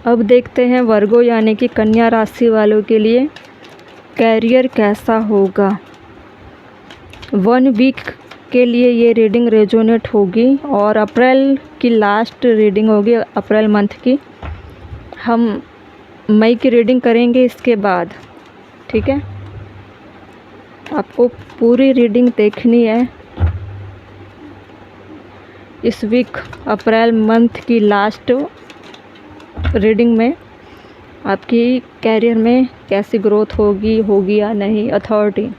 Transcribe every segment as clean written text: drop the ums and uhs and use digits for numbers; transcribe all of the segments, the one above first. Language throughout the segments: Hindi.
अब देखते हैं वर्गो यानी कि कन्या राशि वालों के लिए कैरियर कैसा होगा। 1 वीक के लिए ये रीडिंग रेजोनेट होगी और अप्रैल की लास्ट रीडिंग होगी, अप्रैल मंथ की। हम मई की रीडिंग करेंगे इसके बाद, ठीक है। आपको पूरी रीडिंग देखनी है। इस वीक अप्रैल मंथ की लास्ट रीडिंग में आपकी कैरियर में कैसी ग्रोथ होगी या नहीं। Authority,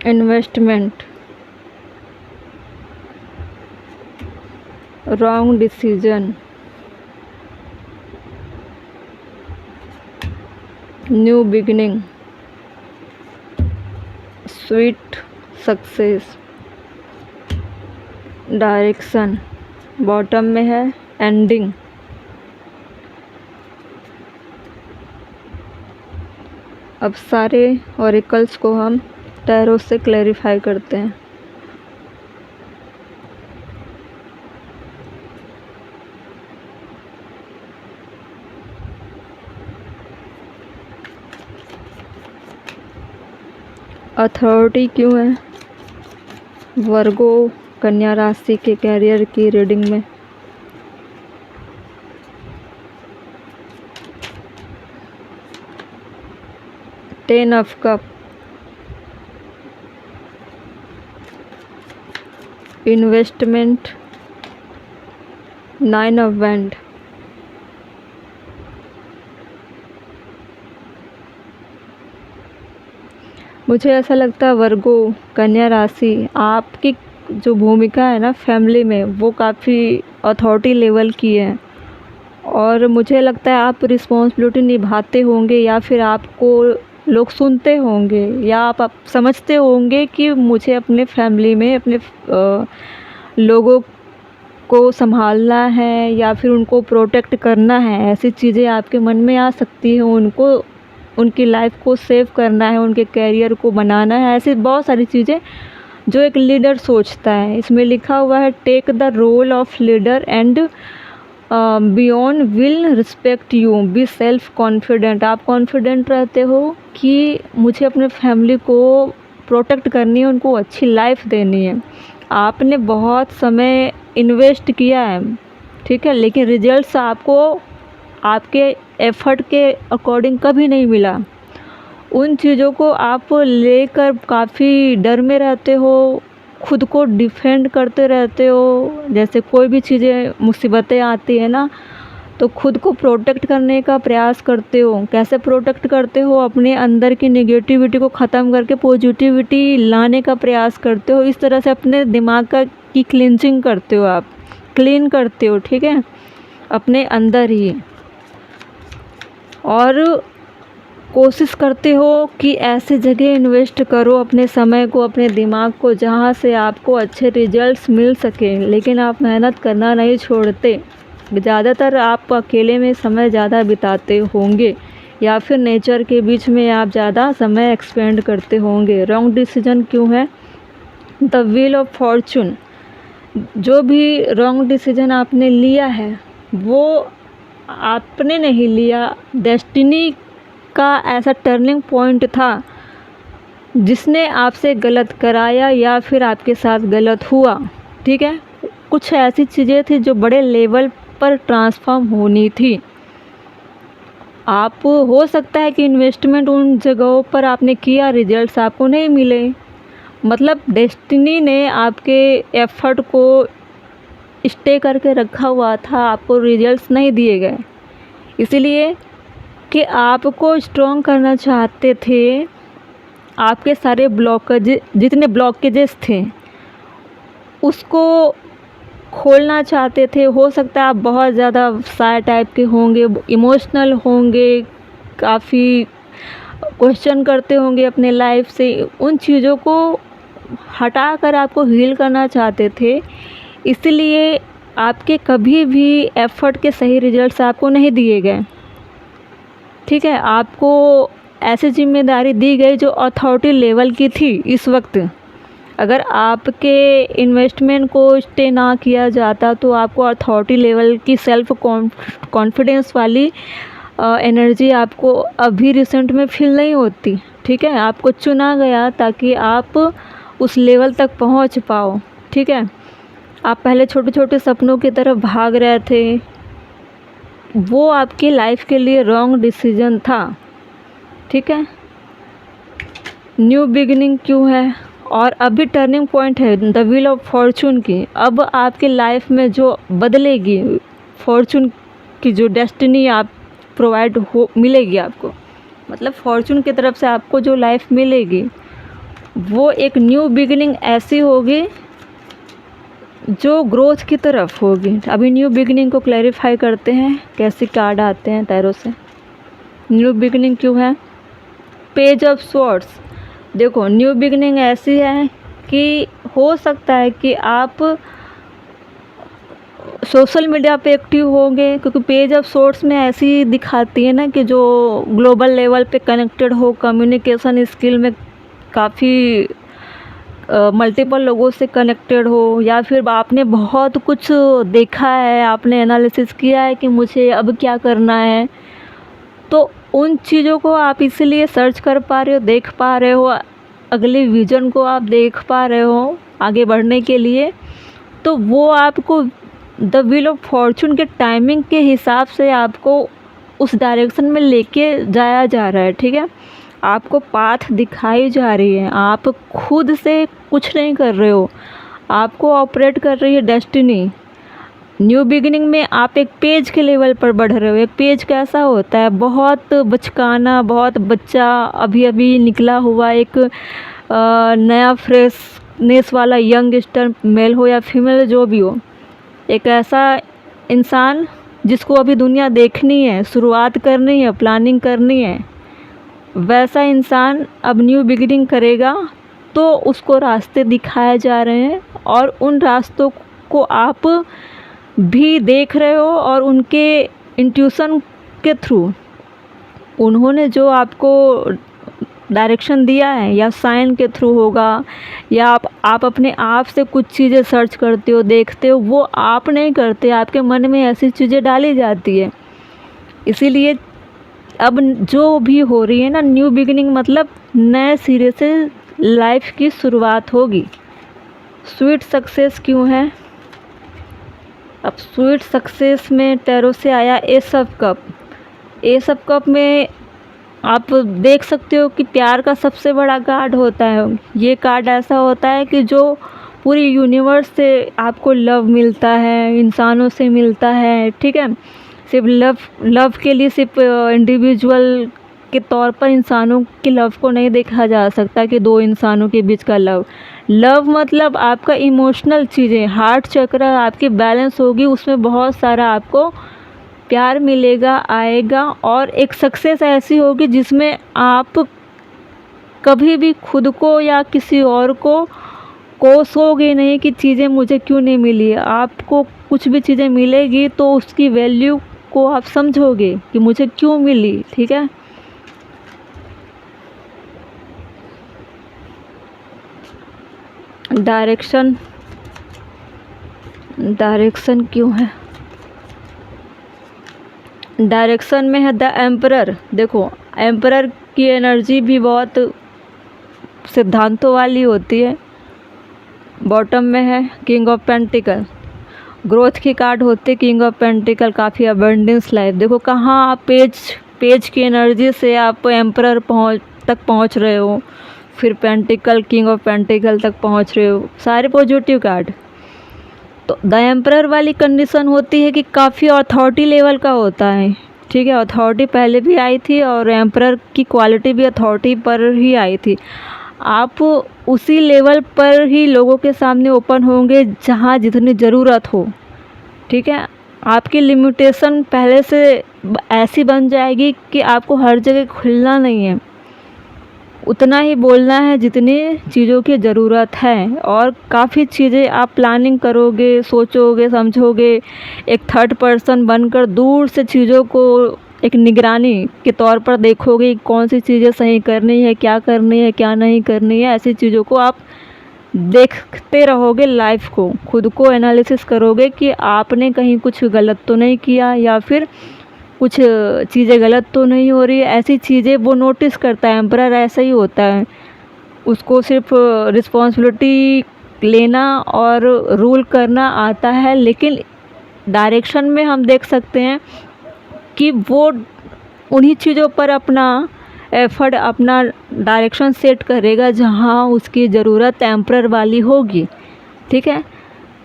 investment, wrong decision, new beginning, sweet success, direction, bottom में है एंडिंग। अब सारे ऑरिकल्स को हम टैरो से क्लैरिफाई करते हैं। अथॉरिटी क्यों है वर्गो कन्या राशि के कैरियर की रीडिंग में? Ten of cup, investment, 9 of wand, मुझे ऐसा लगता है वर्गो कन्या राशि, आपकी जो भूमिका है ना फैमिली में वो काफ़ी अथॉरिटी लेवल की है और मुझे लगता है आप रिस्पॉन्सिबिलिटी निभाते होंगे या फिर आपको लोग सुनते होंगे या आप समझते होंगे कि मुझे अपने फैमिली में अपने लोगों को संभालना है या फिर उनको प्रोटेक्ट करना है। ऐसी चीज़ें आपके मन में आ सकती हैं। उनको उनकी लाइफ को सेव करना है, उनके कैरियर को बनाना है। ऐसी बहुत सारी चीज़ें जो एक लीडर सोचता है। इसमें लिखा हुआ है take the role of leader and beyond will respect you, be self confident. आप कॉन्फिडेंट रहते हो कि मुझे अपने फैमिली को प्रोटेक्ट करनी है, उनको अच्छी लाइफ देनी है। आपने बहुत समय इन्वेस्ट किया है, ठीक है, लेकिन रिजल्ट्स आपको आपके एफर्ट के अकॉर्डिंग कभी नहीं मिला। उन चीज़ों को आप लेकर काफ़ी डर में रहते हो, खुद को डिफेंड करते रहते हो। जैसे कोई भी चीज़ें मुसीबतें आती है ना तो खुद को प्रोटेक्ट करने का प्रयास करते हो। कैसे प्रोटेक्ट करते हो? अपने अंदर की नेगेटिविटी को ख़त्म करके पॉजिटिविटी लाने का प्रयास करते हो। इस तरह से अपने दिमाग की क्लींजिंग करते हो, आप क्लीन करते हो, ठीक है, अपने अंदर ही। और कोशिश करते हो कि ऐसे जगह इन्वेस्ट करो अपने समय को, अपने दिमाग को, जहाँ से आपको अच्छे रिजल्ट्स मिल सके। लेकिन आप मेहनत करना नहीं छोड़ते। ज़्यादातर आप अकेले में समय ज़्यादा बिताते होंगे या फिर नेचर के बीच में आप ज़्यादा समय एक्सपेंड करते होंगे। रॉन्ग डिसीजन क्यों है? द व्हील ऑफ फॉर्चून, जो भी रॉन्ग डिसीजन आपने लिया है वो आपने नहीं लिया, डेस्टिनी का ऐसा टर्निंग पॉइंट था जिसने आपसे गलत कराया या फिर आपके साथ गलत हुआ, ठीक है। कुछ ऐसी चीज़ें थी जो बड़े लेवल पर ट्रांसफॉर्म होनी थी। आप हो सकता है कि इन्वेस्टमेंट उन जगहों पर आपने किया, रिजल्ट्स आपको नहीं मिले। मतलब डेस्टिनी ने आपके एफर्ट को स्टे करके रखा हुआ था, आपको रिजल्ट्स नहीं दिए गए। इसीलिए कि आपको स्ट्रॉन्ग करना चाहते थे, आपके सारे जितने ब्लॉकेजेस थे उसको खोलना चाहते थे। हो सकता है आप बहुत ज़्यादा शाय टाइप के होंगे, इमोशनल होंगे, काफ़ी क्वेश्चन करते होंगे अपने लाइफ से। उन चीज़ों को हटाकर आपको हील करना चाहते थे। इसलिए आपके कभी भी एफर्ट के सही रिजल्ट्स आपको नहीं दिए गए, ठीक है। आपको ऐसी जिम्मेदारी दी गई जो अथॉरिटी लेवल की थी इस वक्त। अगर आपके इन्वेस्टमेंट को स्टे ना किया जाता तो आपको अथॉरिटी लेवल की सेल्फ कॉन्फिडेंस वाली एनर्जी आपको अभी रिसेंट में फील नहीं होती। ठीक है, आपको चुना गया ताकि आप उस लेवल तक पहुंच पाओ। ठीक है, आप पहले छोटे छोटे सपनों की तरफ भाग रहे थे, वो आपकी लाइफ के लिए रॉन्ग डिसीजन था। ठीक है, न्यू बिगिनिंग क्यों है और अभी टर्निंग पॉइंट है द व्हील ऑफ फॉर्चून की। अब आपकी लाइफ में जो बदलेगी, फॉर्चून की जो डेस्टिनी आप प्रोवाइड हो मिलेगी आपको, मतलब फॉर्चून की तरफ से आपको जो लाइफ मिलेगी वो एक न्यू बिगिनिंग ऐसी होगी जो ग्रोथ की तरफ होगी। अभी न्यू बिगिनिंग को क्लैरिफाई करते हैं, कैसे कार्ड आते हैं टैरो से। न्यू बिगिनिंग क्यों है, पेज ऑफ स्वॉर्ड्स। देखो, न्यू बिगिनिंग ऐसी है कि हो सकता है कि आप सोशल मीडिया पे एक्टिव होंगे, क्योंकि पेज ऑफ स्वॉर्ड्स में ऐसी दिखाती है ना कि जो ग्लोबल लेवल पे कनेक्टेड हो, कम्युनिकेशन स्किल में काफ़ी मल्टीपल लोगों से कनेक्टेड हो, या फिर आपने बहुत कुछ देखा है, आपने एनालिसिस किया है कि मुझे अब क्या करना है, तो उन चीज़ों को आप इसीलिए सर्च कर पा रहे हो, देख पा रहे हो, अगले विजन को आप देख पा रहे हो आगे बढ़ने के लिए। तो वो आपको द व्हील ऑफ फॉर्चून के टाइमिंग के हिसाब से आपको उस डायरेक्शन में लेके जाया जा रहा है। ठीक है, आपको पाथ दिखाई जा रही है, आप खुद से कुछ नहीं कर रहे हो, आपको ऑपरेट कर रही है डेस्टिनी। न्यू बिगिनिंग में आप एक पेज के लेवल पर बढ़ रहे हो। एक पेज कैसा होता है, बहुत बचकाना, बहुत बच्चा, अभी अभी निकला हुआ एक नया फ्रेशनेस वाला यंगस्टर, मेल हो या फीमेल जो भी हो, एक ऐसा इंसान जिसको अभी दुनिया देखनी है, शुरुआत करनी है, प्लानिंग करनी है, वैसा इंसान अब न्यू बिगिनिंग करेगा तो उसको रास्ते दिखाए जा रहे हैं और उन रास्तों को आप भी देख रहे हो, और उनके इंट्यूशन के थ्रू उन्होंने जो आपको डायरेक्शन दिया है, या साइन के थ्रू होगा, या आप अपने आप से कुछ चीज़ें सर्च करते हो, देखते हो, वो आप नहीं करते, आपके मन में ऐसी चीज़ें डाली जाती है। इसीलिए अब जो भी हो रही है ना, न्यू बिगिनिंग मतलब नए सिरे से लाइफ की शुरुआत होगी। स्वीट सक्सेस क्यों है, अब स्वीट सक्सेस में टैरो से आया S of cup. S of cup में आप देख सकते हो कि प्यार का सबसे बड़ा कार्ड होता है। ये कार्ड ऐसा होता है कि जो पूरी यूनिवर्स से आपको लव मिलता है, इंसानों से मिलता है। ठीक है, सिर्फ लव के लिए सिर्फ इंडिविजुअल के तौर पर इंसानों के लव को नहीं देखा जा सकता कि दो इंसानों के बीच का लव मतलब आपका इमोशनल चीज़ें, हार्ट चक्र आपकी बैलेंस होगी, उसमें बहुत सारा आपको प्यार मिलेगा, आएगा, और एक सक्सेस ऐसी होगी जिसमें आप कभी भी खुद को या किसी और को कोसोगे नहीं कि चीज़ें मुझे क्यों नहीं मिली। आपको कुछ भी चीज़ें मिलेगी तो उसकी वैल्यू को आप समझोगे कि मुझे क्यों मिली। ठीक है, डायरेक्शन क्यों है, डायरेक्शन में है द एम्परर। देखो, एम्परर की एनर्जी भी बहुत सिद्धांतों वाली होती है। बॉटम में है किंग ऑफ पेंटिकल, ग्रोथ की कार्ड होती है किंग ऑफ पेंटिकल, काफ़ी अबंडेंस लाइफ। देखो कहाँ आप पेज की एनर्जी से आप एम्परर तक पहुँच रहे हो, फिर पेंटिकल, किंग ऑफ पेंटिकल तक पहुँच रहे हो, सारे पॉजिटिव कार्ड। तो द एम्परर वाली कंडीशन होती है कि काफ़ी अथॉरिटी लेवल का होता है। ठीक है, अथॉरिटी पहले भी आई थी और एम्परर की क्वालिटी भी अथॉरिटी पर ही आई थी। आप उसी लेवल पर ही लोगों के सामने ओपन होंगे जहाँ जितनी ज़रूरत हो। ठीक है, आपकी लिमिटेशन पहले से ऐसी बन जाएगी कि आपको हर जगह खुलना नहीं है, उतना ही बोलना है जितनी चीज़ों की ज़रूरत है, और काफ़ी चीज़ें आप प्लानिंग करोगे, सोचोगे, समझोगे, एक थर्ड पर्सन बनकर दूर से चीज़ों को एक निगरानी के तौर पर देखोगे कौन सी चीज़ें सही करनी है, क्या नहीं करनी है, ऐसी चीज़ों को आप देखते रहोगे लाइफ को, खुद को एनालिसिस करोगे कि आपने कहीं कुछ गलत तो नहीं किया या फिर कुछ चीज़ें गलत तो नहीं हो रही है। ऐसी चीज़ें वो नोटिस करता है, एम्परर ऐसा ही होता है, उसको सिर्फ रिस्पॉन्सिबिलिटी लेना और रूल करना आता है, लेकिन डायरेक्शन में हम देख सकते हैं कि वो उन्हीं चीज़ों पर अपना एफर्ट, अपना डायरेक्शन सेट करेगा जहाँ उसकी ज़रूरत एम्परर वाली होगी। ठीक है,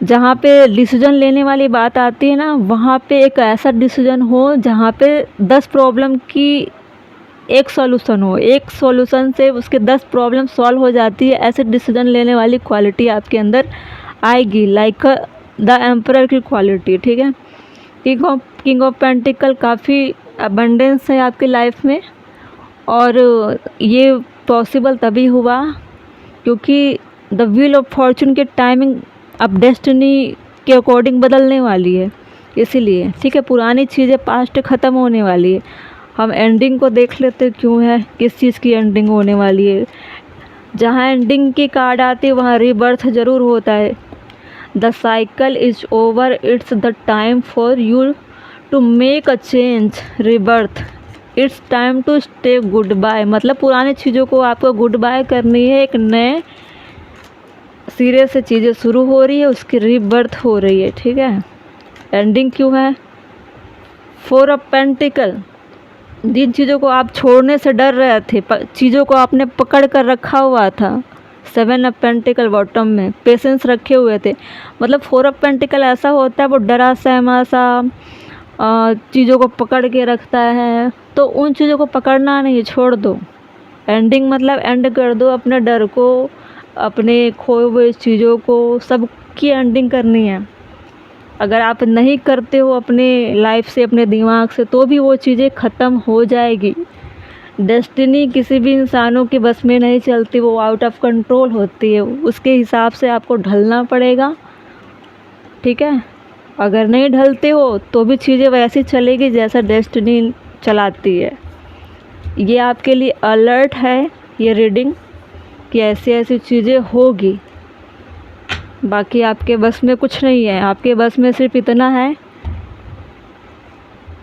जहाँ पे डिसीजन लेने वाली बात आती है ना, वहाँ पे एक ऐसा डिसीजन हो जहाँ पे 10 प्रॉब्लम की एक सॉल्यूशन हो, एक सॉल्यूशन से उसके 10 प्रॉब्लम सॉल्व हो जाती है। ऐसे डिसीजन लेने वाली क्वालिटी आपके अंदर आएगी, लाइक द एम्परर की क्वालिटी। ठीक है, किंग ऑफ पेंटिकल काफ़ी अबंडेंस है आपकी लाइफ में, और ये पॉसिबल तभी हुआ क्योंकि द व्हील ऑफ फॉर्चून के टाइमिंग अब डेस्टिनी के अकॉर्डिंग बदलने वाली है, इसीलिए। ठीक है, पुरानी चीज़ें पास्ट ख़त्म होने वाली है। हम एंडिंग को देख लेते क्यों है, किस चीज़ की एंडिंग होने वाली है। जहाँ एंडिंग की कार्ड आती है वहाँ रीबर्थ ज़रूर होता है। The cycle is over, it's the time for you to make a change, rebirth, it's time to stay good bye. मतलब पुरानी चीज़ों को आपको गुड बाय करनी है, एक नए सिरे से चीज़ें शुरू हो रही है, उसकी रीबर्थ हो रही है। ठीक है, एंडिंग क्यों है? 4 ऑफ पेंटिकल, जिन चीज़ों को आप छोड़ने से डर रहे थे, चीज़ों को आपने पकड़ कर रखा हुआ था। 7 ऑफ पेंटिकल बॉटम में पेशेंस रखे हुए थे। मतलब 4 ऑफ पेंटिकल ऐसा होता है, वो डरा सहमा सा चीज़ों को पकड़ के रखता है, तो उन चीज़ों को पकड़ना नहीं, छोड़ दो। एंडिंग मतलब एंड कर दो अपने डर को, अपने खोए हुए चीज़ों को, सब की एंडिंग करनी है। अगर आप नहीं करते हो अपने लाइफ से, अपने दिमाग से, तो भी वो चीज़ें ख़त्म हो जाएगी। डेस्टिनी किसी भी इंसानों के बस में नहीं चलती, वो आउट ऑफ कंट्रोल होती है, उसके हिसाब से आपको ढलना पड़ेगा। ठीक है, अगर नहीं ढलते हो तो भी चीज़ें वैसी चलेगी जैसा डेस्टिनी चलाती है। ये आपके लिए अलर्ट है ये रीडिंग कि ऐसी ऐसी चीज़ें होगी। बाकी आपके बस में कुछ नहीं है, आपके बस में सिर्फ इतना है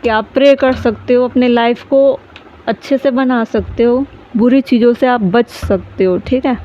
कि आप प्रे कर सकते हो, अपने लाइफ को अच्छे से बना सकते हो, बुरी चीज़ों से आप बच सकते हो। ठीक है।